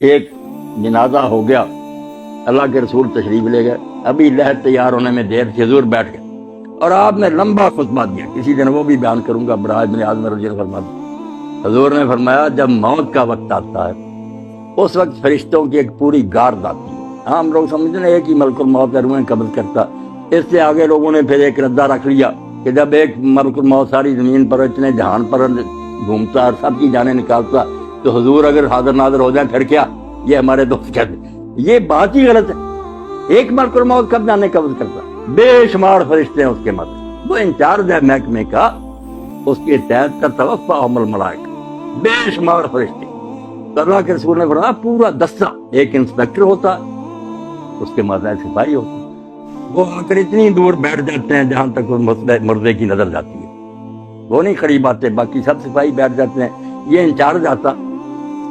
ایک جنازہ ہو گیا، اللہ کے رسول تشریف لے گئے، ابھی لحد تیار ہونے میں دیر تھی، حضور بیٹھ گئے اور آپ نے لمبا خطبہ دیا، کسی دن وہ بھی بیان کروں گا، برائے ابن عازم رضی اللہ عنہ فرماتے، حضور نے فرمایا جب موت کا وقت آتا ہے اس وقت فرشتوں کی ایک پوری گارد آتی ہے، ہم لوگ سمجھتے ہیں ایک ہی ملک الموت روحیں قبض کرتا، اس سے آگے لوگوں نے پھر ایک ردہ رکھ لیا کہ جب ایک ملک الموت ساری زمین پر اتنے جہان پر گھومتا اور سب کی جانیں نکالتا تو حضور اگر حاضر ناظر ہو جائیں پھر کیا؟ یہ ہمارے دوست کہتے ہیں یہ بات ہی غلط ہے، ایک ملک الموت کب جانے قبض کرتا، بے شمار فرشتے ہیں اس کے مدد، وہ انچارج ہے محکمے کا، اس کے تحت کا توفاہم الملائکہ، بے شمار فرشتے، اللہ کے رسول نے فرمایا پورا دستہ، ایک انسپیکٹر ہوتا اس کے ماتحت سپاہی ہوتا، وہ آ کر اتنی دور بیٹھ جاتے ہیں جہاں تک مردے کی نظر جاتی ہے، وہ نہیں قریب آتے، باقی سب سپاہی بیٹھ جاتے ہیں، یہ انچارج آتا،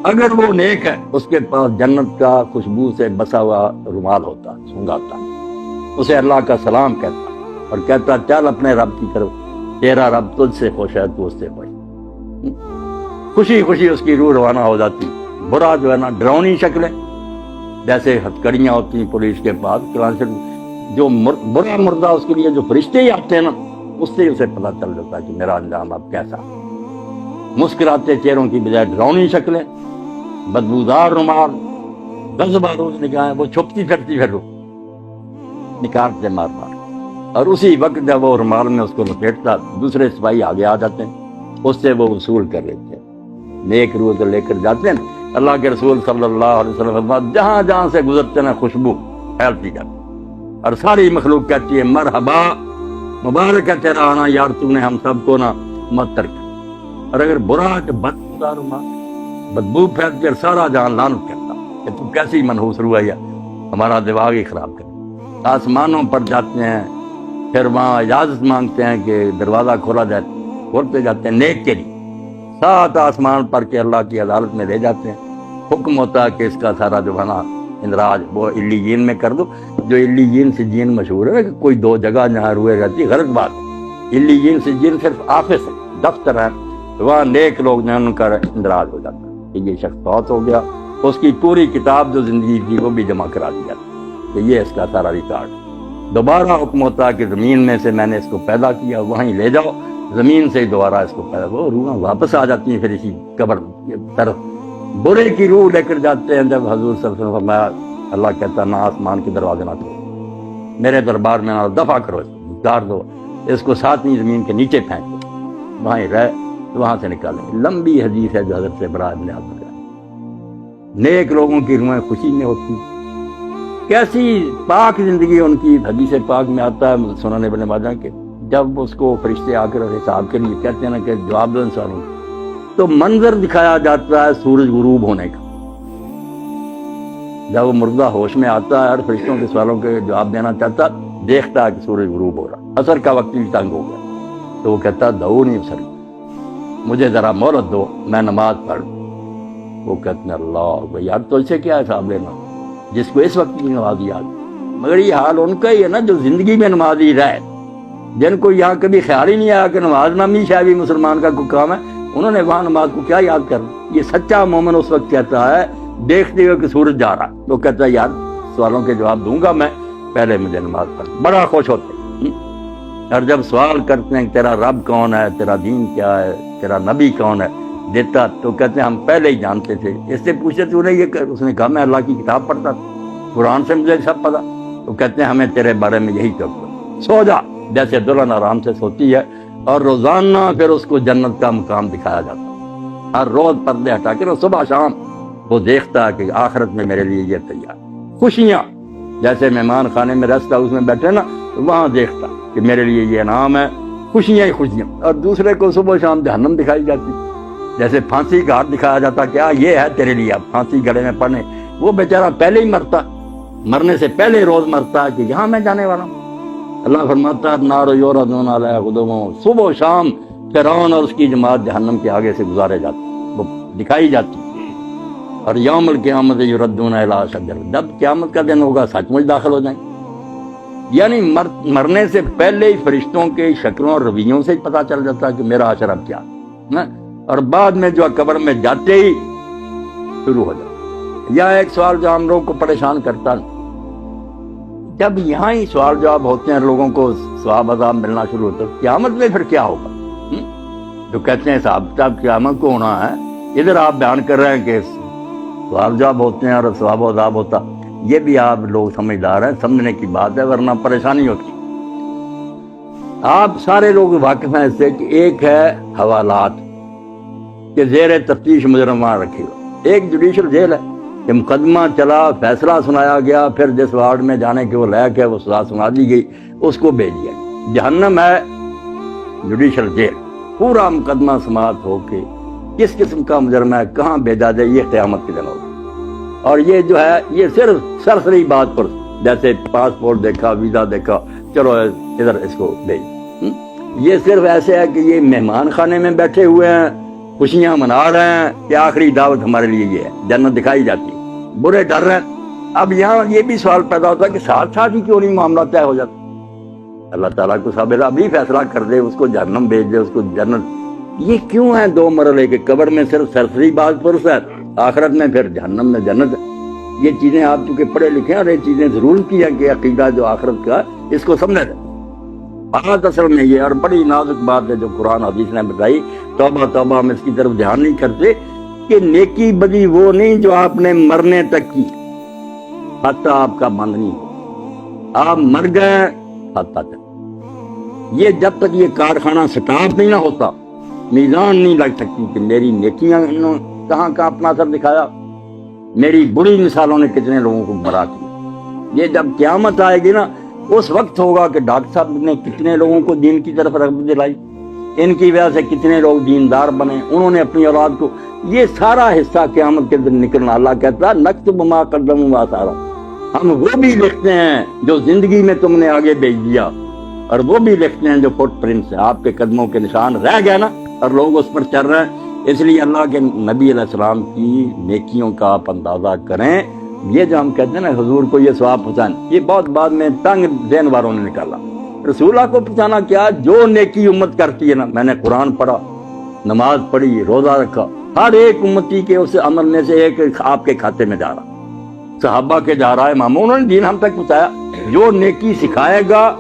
اگر وہ نیک ہے اس کے پاس جنت کا خوشبو سے بسا ہوا رومال ہوتا، سنگاتا، اسے اللہ کا سلام کہتا اور کہتا چل اپنے رب کی طرف، تیرا رب تجھ سے خوش ہے تو اس سے خوش، خوشی خوشی اس کی روح روانہ ہو جاتی، برا جو ہے نا ڈراؤنی شکلیں جیسے ہتھکڑیاں ہوتی ہیں پولیس کے پاس، جو برا مردہ اس کے لیے جو فرشتے ہی آتے ہیں نا اس سے اسے پتہ چل جاتا ہے کہ میرا انجام اب کیسا، مسکراتے چہروں کی بجائے ڈراؤنی شکلیں، بدبودار رومال، غضب آلود نگاہیں، وہ چھپتی پھرتی پھر نکالتے مار مار، اور اسی وقت جب وہ رومال میں اس کو لپیٹتا دوسرے سپاہی آگے آ جاتے ہیں، اس سے وہ وصول کر لیتے ہیں، نیک روح تو لے کر جاتے ہیں، اللہ کے رسول صلی اللہ علیہ وسلم جہاں جہاں سے گزرتے ہیں خوشبو پھیلتی جاتی اور ساری مخلوق کہتی ہے مرحبا، مبارک ہے تیرا آنا یار، تو نے ہم سب کو نہ مت ترک، اور اگر برا کہ بدبودار رومال، بدبو پھیل کر سارا جہان لعنت کرتا کہ تو کیسی منحوس روح ہے، ہمارا دماغ ہی خراب کر، آسمانوں پر جاتے ہیں، پھر وہاں اجازت مانگتے ہیں کہ دروازہ کھولا جائے، کھولتے جاتے ہیں نیک کے لیے، 7 آسمان پر کے اللہ کی عدالت میں لے جاتے ہیں، حکم ہوتا ہے کہ اس کا سارا جو ہے نا اندراج وہ علیین میں کر دو، جو علیین سجین مشہور ہے کہ کوئی 2 جگہ جہاں روئے رہتی، غلط بات ہے، علیین سجین صرف آفس ہے، دفتر ہے، وہاں نیک لوگ جو ان کا اندراج ہو جاتا ہے کہ یہ شخص فوت ہو گیا، اس کی پوری کتاب جو زندگی کی وہ بھی جمع کرا دی جاتی کہ یہ اس کا سارا ریکارڈ، دوبارہ حکم ہوتا ہے کہ زمین میں سے میں نے اس کو پیدا کیا وہیں لے جاؤ، زمین سے ہی دوبارہ اس کو پیدا، وہ روحیں واپس آ جاتی ہیں پھر اسی قبر کی طرف، برے کی روح لے کر جاتے ہیں، جب حضور صلی اللہ علیہ وسلم فرمایا اللہ کہتا نہ آسمان کے دروازے نہ کھولو، میرے دربار میں نہ دفع کرو، اس کو اتار دو، اس کو 7ویں زمین کے نیچے پھینک دو، وہاں رہ وہاں سے نکالیں، لمبی حدیث ہے جو حضرت سے برائے ابن عازم کا، نیک لوگوں کی روحیں خوشی میں ہوتی، کیسی پاک زندگی ان کی، حدیث پاک میں آتا ہے سنن ابن ماجہ کے جب اس کو فرشتے آ کر حساب کے لیے کہتے ہیں نا کہ جواب دو انسانوں تو منظر دکھایا جاتا ہے سورج غروب ہونے کا، جب وہ مردہ ہوش میں آتا ہے اور فرشتوں کے سوالوں کے جواب دینا چاہتا دیکھتا ہے کہ سورج غروب ہو رہا، عصر کا وقت بھی تنگ ہو گیا تو وہ کہتا دعو نہیں سر، مجھے ذرا مہلت دو میں نماز پڑھ، وہ کہتے ہیں اللہ یار تو اسے کیا حساب لینا جس کو اس وقت کی نماز یاد، مگر یہ حال ان کا ہی ہے نا جو زندگی میں نمازی رہے، جن کو یہاں کبھی خیال ہی نہیں آیا کہ نماز نامی شاید بھی مسلمان کا کوئی کام ہے، انہوں نے وہاں نماز کو کیا یاد کرنا، یہ سچا مومن اس وقت کہتا ہے دیکھتے ہوئے کہ سورج جا رہا، وہ کہتا ہے یار سوالوں کے جواب دوں گا میں، پہلے مجھے نماز پڑھ، بڑا خوش ہوتے، اور جب سوال کرتے ہیں کہ تیرا رب کون ہے، تیرا دین کیا ہے، تیرا نبی کون ہے، دیتا تو کہتے ہیں ہم پہلے ہی جانتے تھے، اس سے پوچھتے تو نے یہ، اس نے کہا میں اللہ کی کتاب پڑھتا تھا، قرآن سے مجھے سب پتا، تو کہتے ہیں ہمیں تیرے بارے میں یہی چاہیے، سو جا، جیسے دلہن آرام سے سوتی ہے، اور روزانہ پھر اس کو جنت کا مقام دکھایا جاتا، ہر روز پردے ہٹا کے صبح شام وہ دیکھتا ہے کہ آخرت میں میرے لیے یہ تیار، خوشیاں جیسے مہمان خانے میں ریسٹ ہاؤس میں بیٹھے نا وہاں دیکھتا کہ میرے لیے یہ انعام ہے، خوشیاں ہی خوشیاں، اور دوسرے کو صبح شام جہنم دکھائی جاتی، جیسے پھانسی گھاٹ دکھایا جاتا کیا یہ ہے تیرے لیے، اب پھانسی گلے میں پڑنے، وہ بیچارہ پہلے ہی مرتا، مرنے سے پہلے روز مرتا کہ یہاں میں جانے والا ہوں، اللہ فرماتا ہے نار یوردون علیہا غدوا، صبح و شام فرعون اور اس کی جماعت جہنم کے آگے سے گزارے جاتے، وہ دکھائی جاتی، اور یوم القیامت یردون الی شجر، جب قیامت کا دن ہوگا سچ مچ داخل ہو جائیں، یعنی مرنے سے پہلے ہی فرشتوں کے شکلوں اور رویوں سے ہی پتہ چل جاتا ہے کہ میرا حشر اب کیا ہے، اور بعد میں جو قبر میں جاتے ہی شروع ہو جاتا یا ایک سوال جو ہم لوگوں کو پریشان کرتا ہے، جب یہاں ہی سوال جواب ہوتے ہیں لوگوں کو ثواب عذاب ملنا شروع ہوتا ہے، قیامت میں پھر کیا ہوگا؟ جو کہتے ہیں صاحب صاحب قیامت کو ہونا ہے، ادھر آپ بیان کر رہے ہیں کہ سوال جواب ہوتے ہیں اور ثواب و عذاب ہوتا، یہ بھی آپ لوگ سمجھدار ہیں، سمجھنے کی بات ہے، ورنہ پریشانی ہوتی۔ آپ سارے لوگ واقف ہیں اس سے کہ ایک ہے حوالات کہ زیر تفتیش مجرم وہاں رکھے گا، ایک جوڈیشل جیل ہے کہ مقدمہ چلا، فیصلہ سنایا گیا، پھر جس وارڈ میں جانے کے وہ لائق ہے وہ سزا سنا دی گئی، اس کو بھیج دیا گیا۔ جہنم ہے جوڈیشل جیل، پورا مقدمہ سماعت ہو کے کس قسم کا مجرم ہے کہاں بھیجا جائے، یہ قیامت کے دن ہوگا۔ اور یہ جو ہے یہ صرف سرسری بات پر، جیسے پاسپورٹ دیکھا، ویزا دیکھا، چلو ادھر اس کو بھیج، یہ صرف ایسے ہے کہ یہ مہمان خانے میں بیٹھے ہوئے ہیں، خوشیاں منا رہے ہیں کہ آخری دعوت ہمارے لیے یہ ہے، جنت دکھائی جاتی ہے، برے ڈر رہے ہیں۔ اب یہاں یہ بھی سوال پیدا ہوتا ہے کہ ساتھ ساتھ ہی کیوں نہیں معاملہ طے ہو جاتا؟ اللہ تعالیٰ کو صابر ابھی فیصلہ کر دے، اس کو جہنم بھیج دے، اس کو جنت۔ یہ کیوں ہے دو مرحلے کے؟ قبر میں صرف سرسری بات پرس ہے، آخرت میں پھر جہنم میں جنت ہے۔ یہ چیزیں آپ چونکہ پڑھے لکھے ہیں اور یہ چیزیں ضرور کی ہے کہ عقیدہ جو آخرت کا اس کو سمجھے تھے۔ بات اصل میں یہ اور بڑی نازک بات ہے جو قرآن حدیث نے بتائی، توبہ توبہ ہم اس کی طرف دھیان نہیں کرتے کہ نیکی بدی وہ نہیں جو آپ نے مرنے تک کی، حتیٰ آپ کا بند نہیں ہو، آپ مر گئے حتیٰ تک، یہ جب تک یہ کارخانہ سٹاپ نہیں نہ ہوتا، میزان نہیں لگ سکتی کہ میری نیکیاں کہاں کا اپنا اثر دکھایا، میری بری مثالوں نے کتنے لوگوں کو گمراہ کیا۔ یہ جب قیامت آئے گی نا، اس وقت ہوگا کہ ڈاکٹر صاحب نے کتنے لوگوں کو دین کی طرف رغبت دلائی، ان کی وجہ سے کتنے لوگ دیندار بنے، انہوں نے اپنی اولاد کو، یہ سارا حصہ قیامت کے دن نکلنا۔ اللہ کہتا ہے نکتب ما قدموا وآثارا، ہم وہ بھی لکھتے ہیں جو زندگی میں تم نے آگے بھیج دیا، اور وہ بھی لکھتے ہیں جو فٹ پرنٹس ہیں، آپ کے قدموں کے نشان رہ گئے نا، اور لوگ اس پر چل رہے ہیں۔ اس لیے اللہ کے نبی علیہ السلام کی نیکیوں کا آپ اندازہ کریں۔ یہ جو ہم کہتے ہیں نا حضور کو یہ ثواب پہنچانا، یہ بہت بعد میں تنگ ذہن والوں نے نکالا۔ رسول اللہ کو پہنچانا کیا؟ جو نیکی امت کرتی ہے نا، میں نے قرآن پڑھا، نماز پڑھی، روزہ رکھا، ہر ایک امتی کے اس عمل میں سے ایک آپ کے کھاتے میں جا رہا، صحابہ کے جا رہا ہے، اماموں نے دین ہم تک پہنچایا۔ جو نیکی سکھائے گا،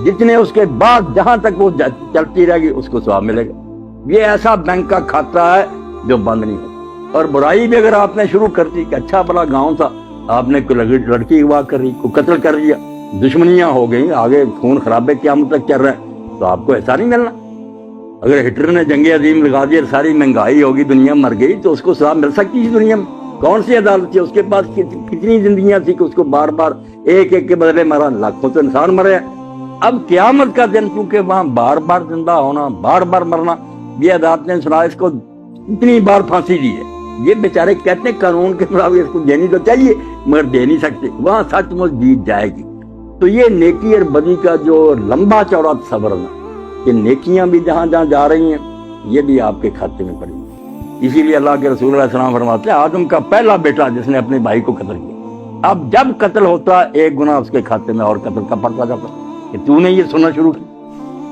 جتنے اس کے بعد جہاں تک وہ چلتی رہے گی اس کو ثواب ملے گا۔ یہ ایسا بینک کا کھاتا ہے جو بند نہیں ہوتا۔ اور برائی بھی اگر آپ نے شروع کر دی کہ اچھا بڑا گاؤں تھا، آپ نے کوئی لڑکی اغوا کر دی، کوئی قتل کر دیا، دشمنیاں ہو گئیں، آگے خون خرابے قیامت تک چل رہے ہیں، تو آپ کو ایسا نہیں ملنا۔ اگر ہٹلر نے جنگ عظیم لگا دی اور ساری مہنگائی ہوگی، دنیا مر گئی، تو اس کو ثواب مل سکتی ہے دنیا میں؟ کون سی عدالت تھی؟ اس کے پاس کتنی زندگیاں تھی کہ اس کو بار بار ایک ایک کے بدلے مرا، لاکھوں تو انسان مرے ہیں۔ اب قیامت کا دن کیونکہ وہاں بار بار زندہ ہونا، بار بار مرنا، یہ عدالت نے سنا اس کو اتنی بار پھانسی دی ہے۔ یہ بیچارے کہتے ہیں قانون کے مطابق اس کو دینی تو چاہیے مگر دے نہیں سکتے، وہاں سچ مچ جیت جائے گی۔ تو یہ نیکی اور بدی کا جو لمبا چوڑا تصور ہے کہ نیکیاں بھی جہاں جہاں جا رہی ہیں یہ بھی آپ کے کھاتے میں پڑی ہیں۔ اسی لیے اللہ کے رسول علیہ السلام فرماتے ہیں آدم کا پہلا بیٹا جس نے اپنے بھائی کو قتل کیا، اب جب قتل ہوتا ایک گناہ اس کے کھاتے میں اور قتل کا پڑتا جاتا کہ تو نے یہ سننا شروع کی۔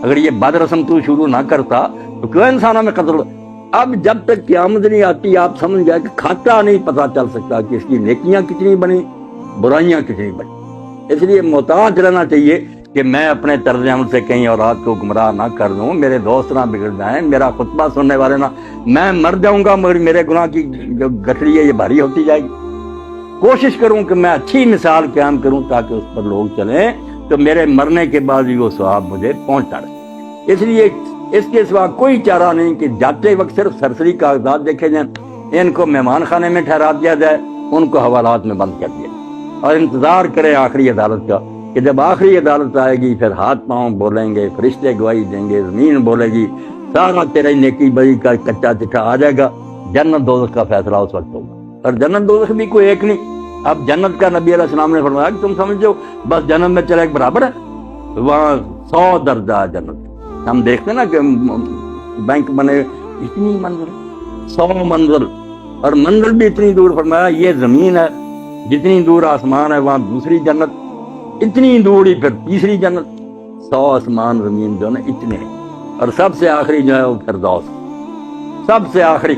اگر یہ بد رسم تو شروع نہ کرتا تو کیوں انسانوں میں قتل؟ اب جب تک قیامت نہیں آتی آپ سمجھ گئے کہ کھاتا نہیں پتا چل سکتا کہ اس کی نیکیاں کتنی بنی، برائیاں کتنی بنی۔ اس لیے محتاط رہنا چاہیے کہ میں اپنے طرز عمل سے کہیں اولاد کو گمراہ نہ کر دوں، میرے دوست نہ بگڑ جائیں، میرا خطبہ سننے والے نہ، میں مر جاؤں گا مگر میرے گناہ کی جو گٹھڑی ہے یہ بھاری ہوتی جائے گی۔ کوشش کروں کہ میں اچھی مثال قیام کروں تاکہ اس پر لوگ چلیں تو میرے مرنے کے بعد بھی وہ ثواب مجھے پہنچتا رہے۔ اس لیے اس کے سوا کوئی چارہ نہیں کہ جاتے وقت صرف سرسری کاغذات دیکھے جائیں، ان کو مہمان خانے میں ٹھہرا دیا جائے، ان کو حوالات میں بند کر دیا اور انتظار کریں آخری عدالت کا کہ جب آخری عدالت آئے گی پھر ہاتھ پاؤں بولیں گے، فرشتے گواہی دیں گے، زمین بولے گی، سارا تیرے نیکی بڑی کا کچا چٹا آ جائے گا، جنت دوزخ کا فیصلہ اس وقت ہوگا۔ اور جنت دوزخ بھی کوئی ایک نہیں۔ اب جنت کا نبی علیہ السلام نے فرمایا کہ تم سمجھو بس جنت میں چلے ایک برابر ہے، وہاں 100 درجہ جنت۔ ہم دیکھتے ہیں نا کہ بینک بنے اتنی منزل، 100 منزل، اور منزل بھی اتنی دور۔ فرمایا یہ زمین ہے، جتنی دور آسمان ہے وہاں دوسری جنت، اتنی دور ہی پھر تیسری جنت۔ 100 آسمان زمین جو ہے اتنے ہیں، اور سب سے آخری جو ہے وہ فردوس، سب سے آخری۔